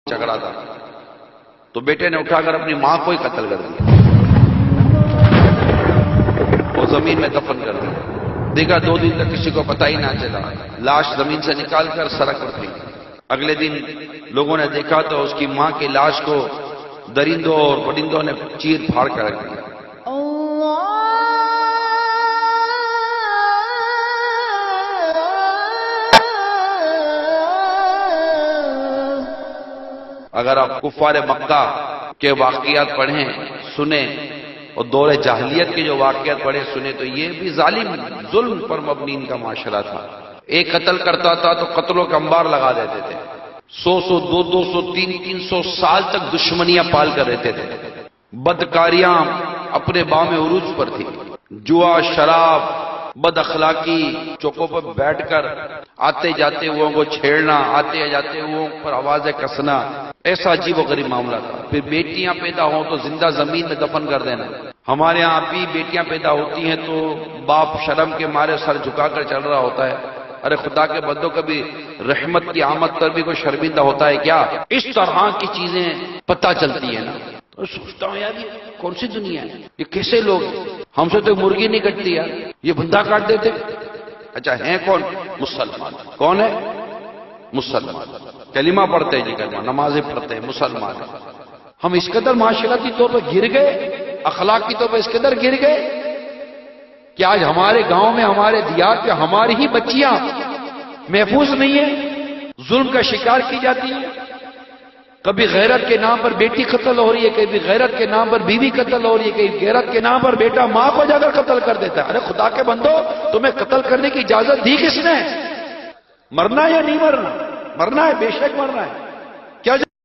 جھگڑا تھا تو بیٹے نے اٹھا کر اپنی ماں کو ہی قتل کر دیا، وہ زمین میں دفن کر دیا۔ دیکھا 2 دن تک کسی کو پتہ ہی نہ چلا، لاش زمین سے نکال کر سڑک پر پھینک۔ اگلے دن لوگوں نے دیکھا تو اس کی ماں کی لاش کو درندوں اور پرندوں نے چیر پھاڑ کر رکھ دیا۔ اگر آپ کفار مکہ کے واقعات پڑھیں سنیں اور دور جاہلیت کے جو واقعات پڑھیں سنیں تو یہ بھی ظالم ظلم پر مبنی ان کا معاشرہ تھا۔ ایک قتل کرتا تھا تو قتلوں کا انبار لگا دیتے تھے، 100 200 300 سال تک دشمنیاں پال کر رہتے تھے۔ بدکاریاں اپنے بام عروج پر تھی، جوا، شراب، بد اخلاقی، چوکوں پر بیٹھ کر آتے جاتے ہوں کو چھیڑنا، آتے جاتے ہوں پر آوازیں کسنا، ایسا عجیب و غریب معاملہ تھا۔ پھر بیٹیاں پیدا ہوں تو زندہ زمین میں دفن کر دینا۔ ہمارے یہاں بھی بیٹیاں پیدا ہوتی ہیں تو باپ شرم کے مارے سر جھکا کر چل رہا ہوتا ہے۔ ارے خدا کے بندوں، کبھی رحمت کی آمد پر بھی کوئی شرمندہ ہوتا ہے کیا؟ اس طرح کی چیزیں پتہ چلتی ہیں نا تو سوچتا ہوں یار یہ کون سی دنیا ہے، یہ کیسے لوگ ہیں؟ ہم سے تو مرغی نہیں کٹتی یار، یہ بندہ کاٹ دیتے۔ اچھا ہیں کون؟ مسلمان۔ کون ہے؟ مسلمان۔ کلمہ پڑھتے ہیں جی، کلمہ نمازیں پڑھتے ہیں، مسلمان۔ ہم اس قدر معاشرتی طور پر گر گئے، اخلاقی طور پر اس قدر گر گئے کہ آج ہمارے گاؤں میں، ہمارے دیہات میں ہماری ہی بچیاں محفوظ نہیں ہیں، ظلم کا شکار کی جاتی ہیں۔ کبھی غیرت کے نام پر بیٹی قتل ہو رہی ہے، کبھی غیرت کے نام پر بیوی قتل ہو رہی ہے، کبھی غیرت کے نام پر بیٹا ماں کو جا کر قتل کر دیتا ہے۔ ارے خدا کے بندو، تمہیں قتل کرنے کی اجازت دی کس نے؟ مرنا یا نہیں مرنا؟ مرنا ہے، بے شک مرنا ہے۔